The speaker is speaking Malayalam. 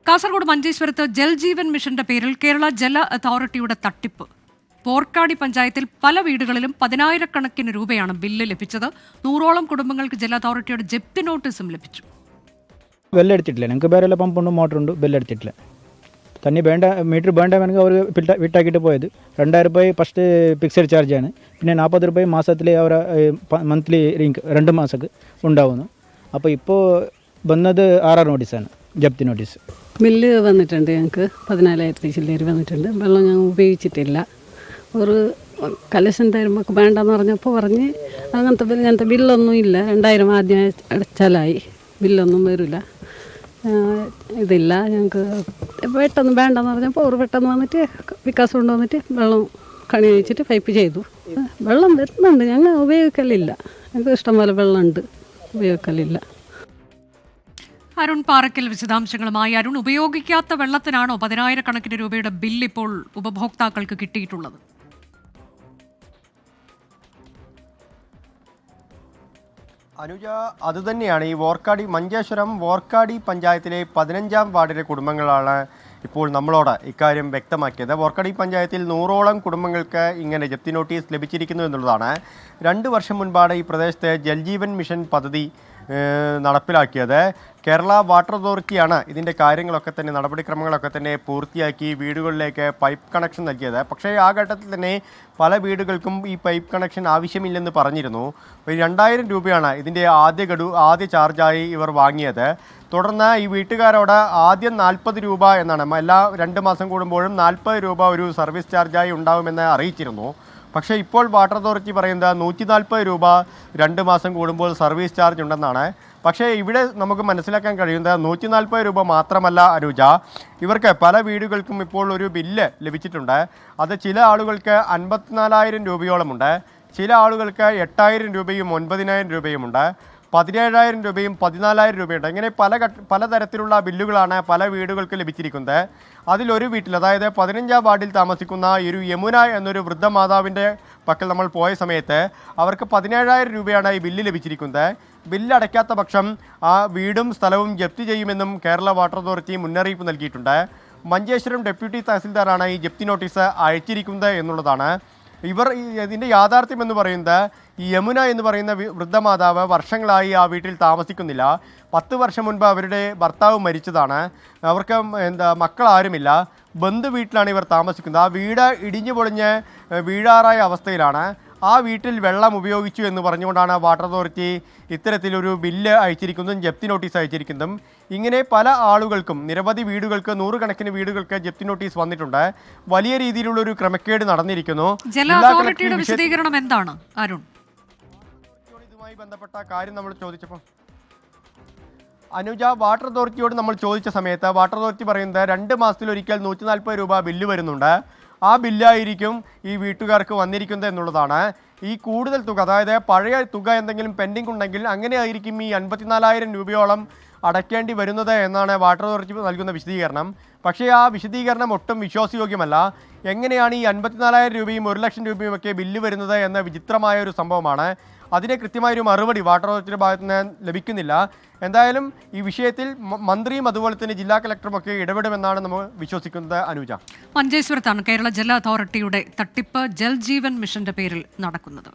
കാസർഗോഡ് മഞ്ചേശ്വരത്ത് ജൽജീവൻ മിഷന്റെ പേരിൽ കേരള ജല അതോറിറ്റിയുടെ തട്ടിപ്പ്. പോർക്കാടി പഞ്ചായത്തിൽ പല വീടുകളിലും 10,000 രൂപയാണ് ബില്ല് ലഭിച്ചത്. 100ഓളം കുടുംബങ്ങൾക്ക് ജല അതോറിറ്റിയുടെ ജപ്തി നോട്ടീസും ലഭിച്ചു. വെള്ളെടുത്തിട്ടില്ല, ഞങ്ങൾക്ക് വേറെ പമ്പുണ്ട്, മോട്ടറുണ്ട്, ബെല്ലെടുത്തിട്ടില്ല. തണ്ണി വേണ്ട, മീറ്റർ വേണ്ടെങ്കിൽ അവർ വിട്ടാക്കിയിട്ട് പോയത്. 2,000 രൂപ ഫസ്റ്റ് ഫിക്സഡ് ചാർജാണ്. പിന്നെ 40 രൂപ മാസത്തിൽ അവർ മന്ത്ലി 2 മാസക്ക് ഉണ്ടാവുന്നു. അപ്പോൾ ഇപ്പോൾ വന്നത് 6 നോട്ടീസാണ്, ജപ്തി നോട്ടീസ്. ബില്ല് വന്നിട്ടുണ്ട്, ഞങ്ങൾക്ക് 14,000 ചില്ലര് വന്നിട്ടുണ്ട്. വെള്ളം ഞങ്ങൾ ഉപയോഗിച്ചിട്ടില്ല. ഒരു കലക്ഷൻ തരുമ്പോൾ വേണ്ടെന്ന് പറഞ്ഞപ്പോൾ പറഞ്ഞ് അങ്ങനത്തെ ബില്ലൊന്നും ഇല്ല. 2,000 ആദ്യം അടച്ചാലായി, ബില്ലൊന്നും വരില്ല. ഇതില്ല, ഞങ്ങൾക്ക് പെട്ടെന്ന് വേണ്ടെന്ന് പറഞ്ഞപ്പോൾ അവർ പെട്ടെന്ന് വന്നിട്ട് വികാസം കൊണ്ട് വന്നിട്ട് വെള്ളം കണി വെച്ചിട്ട് പൈപ്പ് ചെയ്തു. വെള്ളം വരുന്നുണ്ട്, ഞങ്ങൾ ഉപയോഗിക്കലില്ല. ഞങ്ങൾക്ക് ഇഷ്ടംപോലെ വെള്ളമുണ്ട്, ഉപയോഗിക്കലില്ല. അരുൺ പാറക്കൽ വിശദാംശങ്ങളുമായി. അരുൺ, ഉപയോഗിക്കാത്ത വെള്ളത്തിനാണോ 10,000 രൂപയുടെ ബില്ല് ഇപ്പോൾ ഉപഭോക്താക്കൾക്ക് കിട്ടിയിട്ടുള്ളത്? അനുജ, അതുതന്നെയാണ്. ഈ മഞ്ചേശ്വരം വോർക്കാടി പഞ്ചായത്തിലെ 15-ാം വാർഡിലെ കുടുംബങ്ങളാണ് ഇപ്പോൾ നമ്മളോട് ഇക്കാര്യം വ്യക്തമാക്കിയത്. വോർക്കാടി പഞ്ചായത്തിൽ 100ഓളം കുടുംബങ്ങൾക്ക് ഇങ്ങനെ ജപ്തി നോട്ടീസ് ലഭിച്ചിരിക്കുന്നു എന്നുള്ളതാണ്. 2 വർഷം മുൻപാണ് ഈ പ്രദേശത്ത് ജൽജീവൻ മിഷൻ പദ്ധതി നടപ്പിലാക്കിയത്. കേരള വാട്ടർ അതോറിറ്റിയാണ് ഇതിൻ്റെ കാര്യങ്ങളൊക്കെ തന്നെ, നടപടിക്രമങ്ങളൊക്കെ തന്നെ പൂർത്തിയാക്കി വീടുകളിലേക്ക് പൈപ്പ് കണക്ഷൻ നൽകിയത്. പക്ഷേ ആ ഘട്ടത്തിൽ തന്നെ പല വീടുകൾക്കും ഈ പൈപ്പ് കണക്ഷൻ ആവശ്യമില്ലെന്ന് പറഞ്ഞിരുന്നു. 2,000 രൂപയാണ് ഇതിൻ്റെ ആദ്യ ചാർജായി ഇവർ വാങ്ങിയത്. തുടർന്ന് ഈ വീട്ടുകാരോട് ആദ്യം 40 രൂപ എന്നാണ്, എല്ലാ 2 മാസം കൂടുമ്പോഴും 40 രൂപ ഒരു സർവീസ് ചാർജായി ഉണ്ടാവുമെന്ന് അറിയിച്ചിരുന്നു. പക്ഷേ ഇപ്പോൾ വാട്ടർ അതോറിറ്റി പറയുന്നത് 140 രൂപ 2 മാസം കൂടുമ്പോൾ സർവീസ് ചാർജ് ഉണ്ടെന്നാണ്. പക്ഷേ ഇവിടെ നമുക്ക് മനസ്സിലാക്കാൻ കഴിയുന്നത് 140 രൂപ മാത്രമല്ല അനുജ, ഇവർക്ക് പല വീടുകൾക്കും ഇപ്പോൾ ഒരു ബില്ല് ലഭിച്ചിട്ടുണ്ട്. അത് ചില ആളുകൾക്ക് 54,000 രൂപയോളമുണ്ട്, ചില ആളുകൾക്ക് 8,000 രൂപയും 9,000 രൂപയുമുണ്ട്, 17,000 രൂപയും 14,000 രൂപയുണ്ട്. ഇങ്ങനെ പലതരത്തിലുള്ള ബില്ലുകളാണ് പല വീടുകൾക്ക് ലഭിച്ചിരിക്കുന്നത്. അതിലൊരു വീട്ടിൽ, അതായത് 15-ാം വാർഡിൽ താമസിക്കുന്ന ഒരു യമുന എന്നൊരു വൃദ്ധമാതാവിൻ്റെ പക്കൽ നമ്മൾ പോയ സമയത്ത് അവർക്ക് 17,000 രൂപയാണ് ഈ ബില്ല് ലഭിച്ചിരിക്കുന്നത്. ബില്ല് അടയ്ക്കാത്ത പക്ഷം ആ വീടും സ്ഥലവും ജപ്തി ചെയ്യുമെന്നും കേരള വാട്ടർ അതോറിറ്റി മുന്നറിയിപ്പ് നൽകിയിട്ടുണ്ട്. മഞ്ചേശ്വരം ഡെപ്യൂട്ടി തഹസിൽദാറാണ് ഈ ജപ്തി നോട്ടീസ് അയച്ചിരിക്കുന്നത് എന്നുള്ളതാണ്. ഇതിൻ്റെ യാഥാർത്ഥ്യം എന്ന് പറയുന്നത്, ഈ യമുന എന്ന് പറയുന്ന വൃദ്ധമാതാവ് വർഷങ്ങളായി ആ വീട്ടിൽ താമസിക്കുന്നില്ല. 10 വർഷം മുൻപ് അവരുടെ ഭർത്താവ് മരിച്ചതാണ്. അവർക്ക് മക്കളാരുമില്ല. ബന്ധു വീട്ടിലാണ് ഇവർ താമസിക്കുന്നത്. ആ വീട് ഇടിഞ്ഞു പൊളിഞ്ഞ് വീഴാറായ അവസ്ഥയിലാണ്. ആ വീട്ടിൽ വെള്ളം ഉപയോഗിച്ചു എന്ന് പറഞ്ഞുകൊണ്ടാണ് വാട്ടർ അതോറിറ്റി ഇത്തരത്തിലൊരു ബില്ല് അയച്ചിരിക്കുന്നതും ജപ്തി നോട്ടീസ് അയച്ചിരിക്കുന്നതും. ഇങ്ങനെ പല ആളുകൾക്കും, നിരവധി വീടുകൾക്ക്, 100 കണക്കിന് വീടുകൾക്ക് ജപ്തി നോട്ടീസ് വന്നിട്ടുണ്ട്. വലിയ രീതിയിലുള്ള ഒരു ക്രമക്കേട് നടന്നിരിക്കുന്നു. ജല അതോറിറ്റിയുടെ വിശദീകരണം എന്താണ് അരുൺ? ഇതുമായി ബന്ധപ്പെട്ട കാര്യം നമ്മൾ ചോദിച്ചപ്പോൾ അനുജ, വാട്ടർ അതോറിറ്റിയോട് നമ്മൾ ചോദിച്ച സമയത്ത് വാട്ടർ അതോറിറ്റി പറയുന്നത് 2 മാസത്തിലൊരിക്കൽ 140 രൂപ ബില്ല് വരുന്നുണ്ട്. ആ ബില്ലായിരിക്കും ഈ വീട്ടുകാർക്ക് വന്നിരിക്കുന്നത് എന്നുള്ളതാണ്. ഈ കൂടുതൽ തുക, അതായത് പഴയ തുക എന്തെങ്കിലും പെൻഡിങ് ഉണ്ടെങ്കിൽ അങ്ങനെ ആയിരിക്കും ഈ 54,000 രൂപയോളം അടയ്ക്കേണ്ടി വരുന്നത് എന്നാണ് വാട്ടർ അതോറിറ്റി നൽകുന്ന വിശദീകരണം. പക്ഷേ ആ വിശദീകരണം ഒട്ടും വിശ്വാസയോഗ്യമല്ല. എങ്ങനെയാണ് ഈ 54,000 രൂപയും 1,00,000 രൂപയും ഒക്കെ ബില്ല് വരുന്നത് എന്ന വിചിത്രമായ ഒരു സംഭവമാണ്. അതിന് കൃത്യമായൊരു മറുപടി വാട്ടർ അതോറിറ്റിയുടെ ഭാഗത്ത് നിന്ന് ലഭിക്കുന്നില്ല. എന്തായാലും ഈ വിഷയത്തിൽ മന്ത്രിയും അതുപോലെ തന്നെ ജില്ലാ കളക്ടറും ഒക്കെ ഇടപെടുമെന്നാണ് നമ്മൾ വിശ്വസിക്കുന്നത്. അനുജ, മഞ്ചേശ്വരത്താണ് കേരള ജല അതോറിറ്റിയുടെ തട്ടിപ്പ് ജൽജീവൻ മിഷന്റെ പേരിൽ നടക്കുന്നത്.